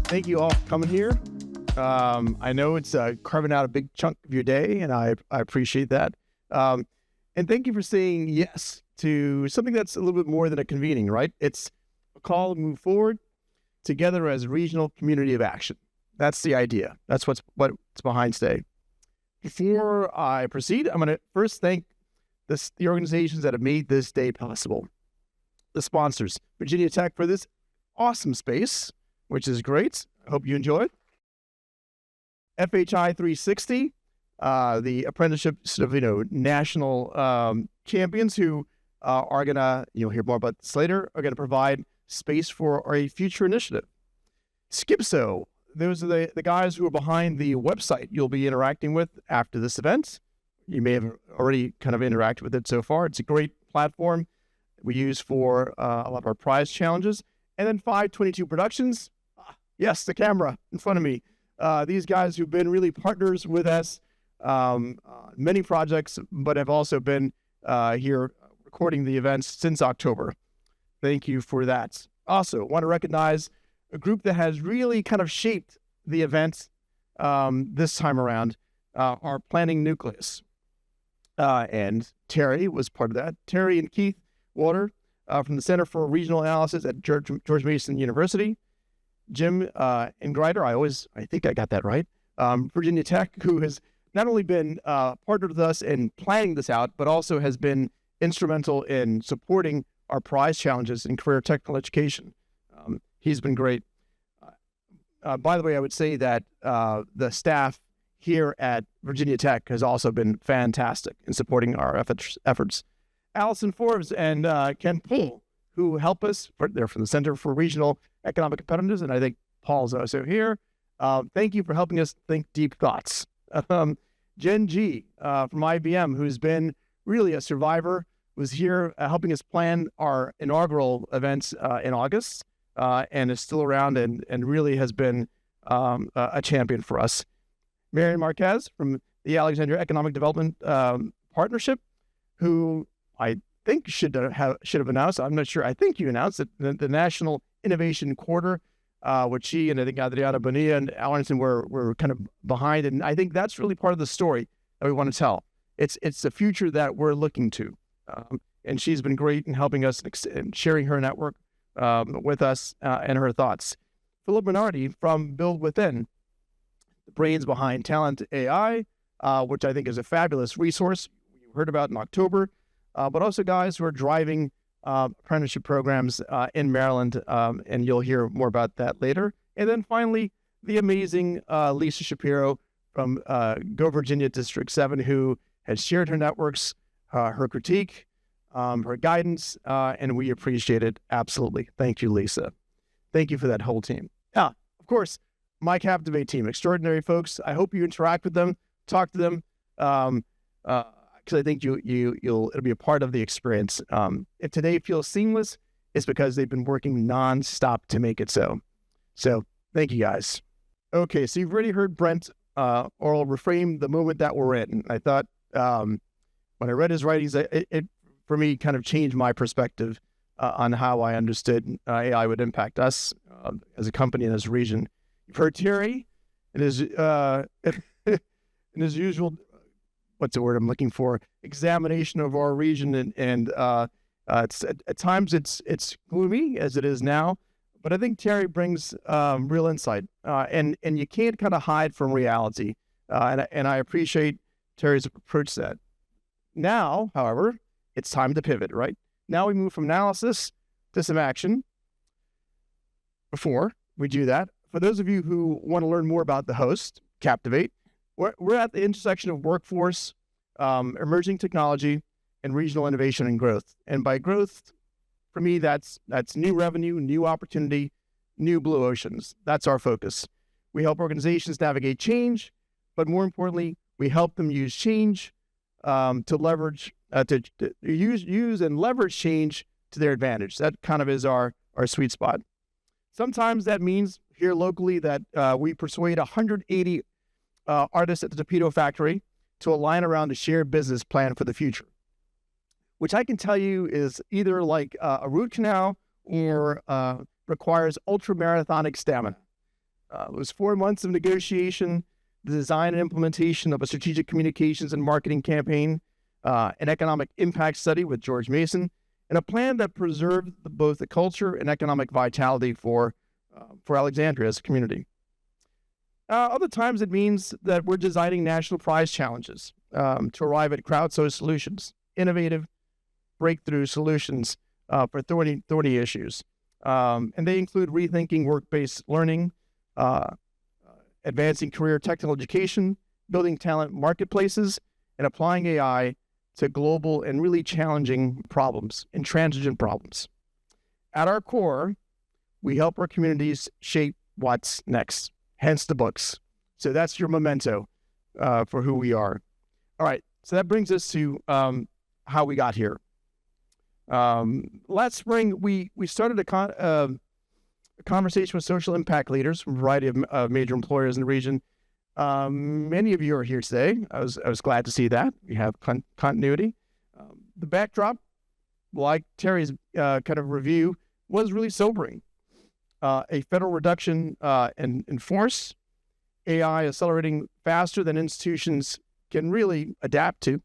Thank you all for coming here. I know it's carving out a big chunk of your day, and I appreciate that. And thank you for saying yes to something that's a little bit more than a convening, right? It's a call to move forward together as a regional community of action. That's the idea. That's what's behind today. Before I proceed, I'm going to first thank the organizations that have made this day possible. The sponsors, Virginia Tech, for this awesome space, which is great. I hope you enjoy it. FHI 360, the apprenticeships of national champions who are gonna, you'll hear more about this later, are gonna provide space for a future initiative. Skipso, those are the guys who are behind the website you'll be interacting with after this event. You may have already kind of interacted with it so far. It's a great platform we use for a lot of our prize challenges. And then 522 Productions. Yes, the camera in front of me. These guys who've been really partners with us, many projects, but have also been here recording the events since October. Thank you for that. Also, want to recognize a group that has really kind of shaped the event this time around, our planning nucleus. And Terry was part of that. Terry and Keith Water from the Center for Regional Analysis at George Mason University. Jim Ingrider, I think I got that right, Virginia Tech, who has not only been partnered with us in planning this out, but also has been instrumental in supporting our prize challenges in career technical education. He's been great. By the way, I would say that the staff here at Virginia Tech has also been fantastic in supporting our efforts. Allison Forbes and Ken Poole, who help us. They're from the Center for Regional Economic Competitiveness, and I think Paul's also here. Thank you for helping us think deep thoughts. Jen G from IBM, who's been really a survivor, was here helping us plan our inaugural events in August, and is still around and really has been a champion for us. Marion Marquez from the Alexandria Economic Development Partnership, who I think should have announced. I'm not sure. I think you announced it, the National Innovation Quarter, which she and I think Adriana Bonilla and Allenson were kind of behind, and I think that's really part of the story that we want to tell. It's the future that we're looking to, and she's been great in helping us and sharing her network with us and her thoughts. Philip Bernardi from Build Within, the brains behind Talent AI, which I think is a fabulous resource you heard about in October. But also guys who are driving apprenticeship programs in Maryland, and you'll hear more about that later. And then finally, the amazing Lisa Shapiro from Go Virginia District 7, who has shared her networks, her critique, her guidance, and we appreciate it absolutely. Thank you, Lisa. Thank you for that whole team. Of course, my Kaptivate team, extraordinary folks. I hope you interact with them, talk to them. Because I think it'll be a part of the experience. If today feels seamless, it's because they've been working nonstop to make it so. So thank you guys. Okay, so you've already heard Brent Oral reframe the moment that we're in. I thought when I read his writings, it for me kind of changed my perspective on how I understood AI would impact us as a company and as a region. You've heard Terry and his usual. What's the word I'm looking for? Examination of our region, and it's at times it's gloomy as it is now, but I think Terry brings real insight, and you can't kind of hide from reality, and I appreciate Terry's approach to that. Now, however, it's time to pivot. Right now, we move from analysis to some action. Before we do that, for those of you who want to learn more about the host, Kaptivate, we're at the intersection of workforce, emerging technology, and regional innovation and growth. And by growth, for me, that's new revenue, new opportunity, new blue oceans. That's our focus. We help organizations navigate change, but more importantly, we help them use change to leverage, to use and leverage change to their advantage. That kind of is our sweet spot. Sometimes that means here locally that we persuade 180 artists at the Torpedo Factory to align around a shared business plan for the future, which I can tell you is either like a root canal or requires ultra-marathonic stamina. It was 4 months of negotiation, the design and implementation of a strategic communications and marketing campaign, an economic impact study with George Mason, and a plan that preserved both the culture and economic vitality for Alexandria as a community. Other times it means that we're designing national prize challenges to arrive at crowdsourced solutions, innovative breakthrough solutions for thorny issues. And they include rethinking work-based learning, advancing career technical education, building talent marketplaces, and applying AI to global and really challenging problems, intransigent problems. At our core, we help our communities shape what's next, hence the books. So that's your memento for who we are. All right, so that brings us to how we got here. Last spring, we started a conversation with social impact leaders from a variety of major employers in the region. Many of you are here today. I was glad to see that. We have continuity. The backdrop, like Terry's kind of review, was really sobering. A federal reduction in force, AI accelerating faster than institutions can really adapt to,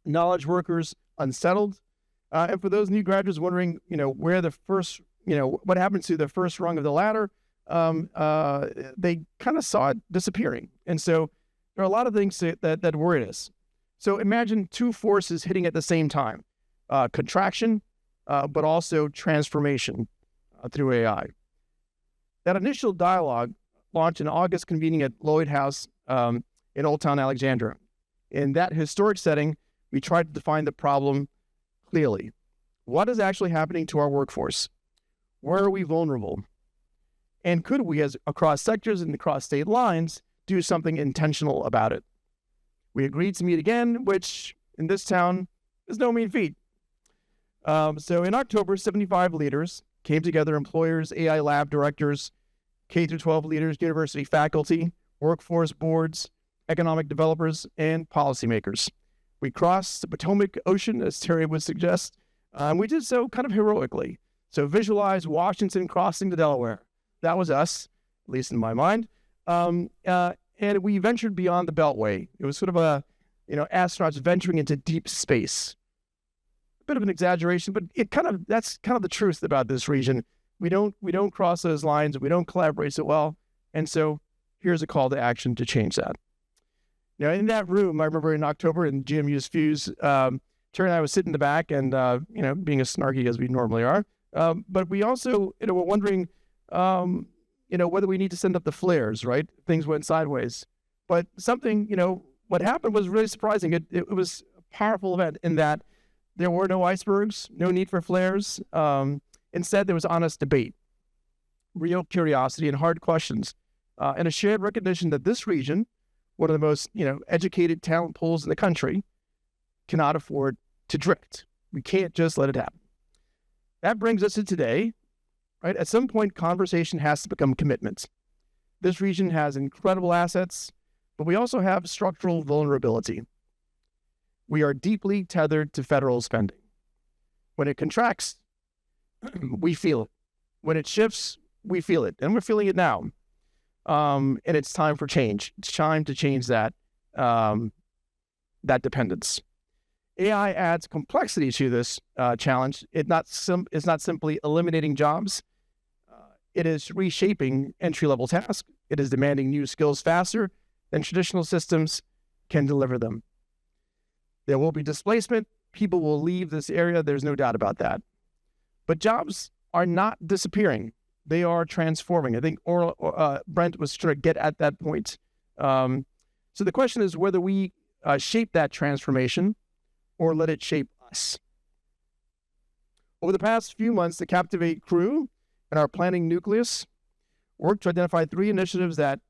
knowledge workers unsettled, and for those new graduates wondering, where the first, what happened to the first rung of the ladder, they kind of saw it disappearing. And so there are a lot of things that worried us. So imagine two forces hitting at the same time, contraction, but also transformation through AI. That initial dialogue launched in August, convening at Lloyd House in Old Town Alexandria. In that historic setting, we tried to define the problem clearly. What is actually happening to our workforce? Where are we vulnerable? And could we, as across sectors and across state lines, do something intentional about it? We agreed to meet again, which in this town is no mean feat. So in October, 75 leaders came together, employers, AI lab directors, K-12 leaders, university faculty, workforce boards, economic developers, and policymakers. We crossed the Potomac Ocean, as Terry would suggest, and we did so kind of heroically. So visualize Washington crossing the Delaware. That was us, at least in my mind. And we ventured beyond the Beltway. It was sort of astronauts venturing into deep space. A bit of an exaggeration, but that's kind of the truth about this region. We don't cross those lines. We don't collaborate so well. And so here's a call to action to change that. Now, in that room, I remember in October in GMU's Fuse, Terry and I was sitting in the back and, being as snarky as we normally are. But we also, were wondering, whether we need to send up the flares, right? Things went sideways. But something, what happened was really surprising. It was a powerful event in that there were no icebergs, no need for flares. Instead, there was honest debate, real curiosity, and hard questions, and a shared recognition that this region, one of the most, educated talent pools in the country, cannot afford to drift. We can't just let it happen. That brings us to today, right? At some point, conversation has to become commitment. This region has incredible assets, but we also have structural vulnerability. We are deeply tethered to federal spending. When it contracts, we feel it. When it shifts, we feel it, and we're feeling it now. And it's time for change. It's time to change that dependence. AI adds complexity to this challenge. It's not simply eliminating jobs. It is reshaping entry-level tasks. It is demanding new skills faster than traditional systems can deliver them. There will be displacement. People will leave this area. There's no doubt about that. But jobs are not disappearing. They are transforming. I think Brent was trying to get at that point. So the question is whether we shape that transformation or let it shape us. Over the past few months, the Kaptivate crew and our planning nucleus worked to identify 3 initiatives that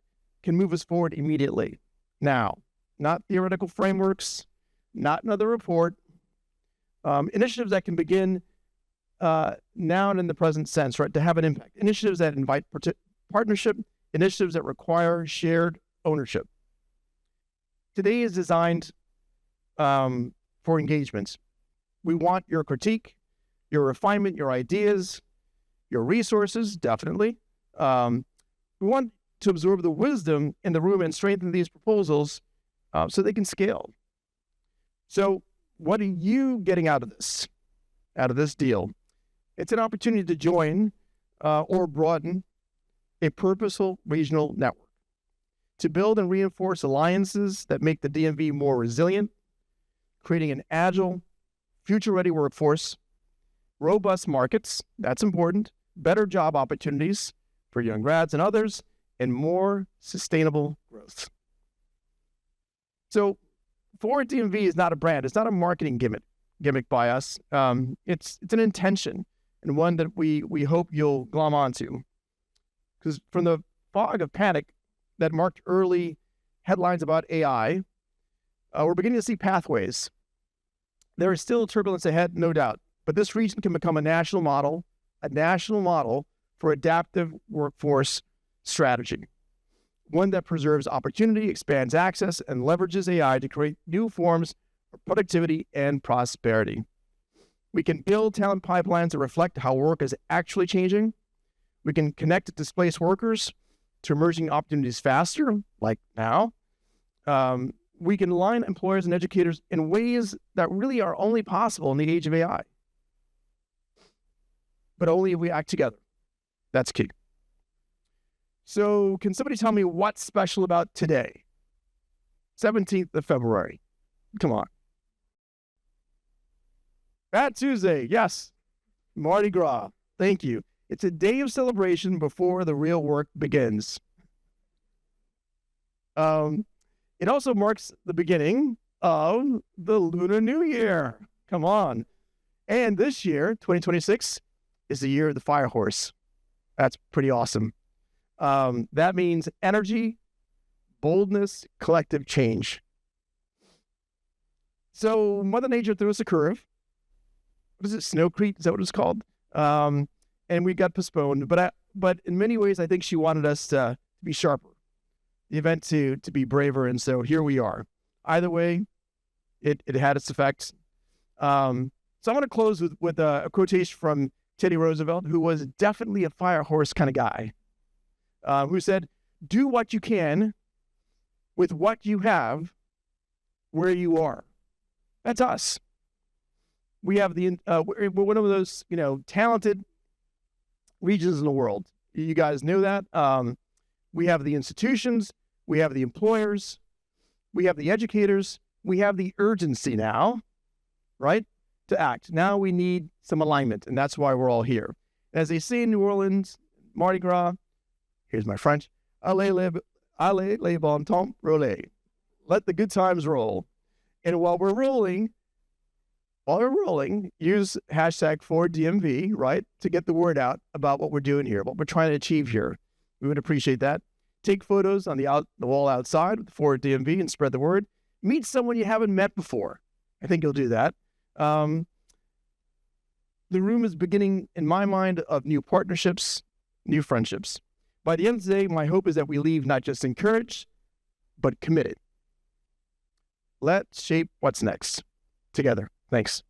can move us forward immediately. Now, not theoretical frameworks, not another report, initiatives that can begin now and in the present sense, right, to have an impact. Initiatives that invite partnership, initiatives that require shared ownership. Today is designed for engagement. We want your critique, your refinement, your ideas, your resources, definitely. We We want to absorb the wisdom in the room and strengthen these proposals so they can scale. So what are you getting out of this deal? It's an opportunity to join or broaden a purposeful regional network, to build and reinforce alliances that make the DMV more resilient, creating an agile, future-ready workforce, robust markets, that's important, better job opportunities for young grads and others, and more sustainable growth. So ForwardDMV is not a brand. It's not a marketing gimmick by us. It's an intention, and one that we hope you'll glom onto. Because from the fog of panic that marked early headlines about AI, we're beginning to see pathways. There is still turbulence ahead, no doubt, but this region can become a national model for adaptive workforce strategy, one that preserves opportunity, expands access, and leverages AI to create new forms of productivity and prosperity. We can build talent pipelines that reflect how work is actually changing. We can connect displaced workers to emerging opportunities faster, like now. We can align employers and educators in ways that really are only possible in the age of AI. But only if we act together. That's key. So can somebody tell me what's special about today? 17th of February. Come on. Fat Tuesday, yes. Mardi Gras, thank you. It's a day of celebration before the real work begins. It also marks the beginning of the Lunar New Year. Come on. And this year, 2026, is the year of the fire horse. That's pretty awesome. That means energy, boldness, collective change. So Mother Nature threw us a curve. What is it, Snowcrete? Is that what it's called? And we got postponed. But in many ways, I think she wanted us to be sharper, the event to be braver, and so here we are. Either way, it had its effects. So I'm going to close with a quotation from Teddy Roosevelt, who was definitely a fire horse kind of guy, who said, "Do what you can with what you have where you are." That's us. We have we're one of those, talented regions in the world. You guys know that. We have the institutions, we have the employers, we have the educators, we have the urgency now, right, to act. Now we need some alignment, and that's why we're all here. As they say in New Orleans, Mardi Gras, here's my French, allez les bon temps rouler. Let the good times roll. And while we're rolling, use hashtag ForwardDMV, right, to get the word out about what we're doing here, what we're trying to achieve here. We would appreciate that. Take photos on the wall outside with ForwardDMV and spread the word. Meet someone you haven't met before. I think you'll do that. The room is beginning, in my mind, of new partnerships, new friendships. By the end of the day, my hope is that we leave not just encouraged, but committed. Let's shape what's next together. Thanks.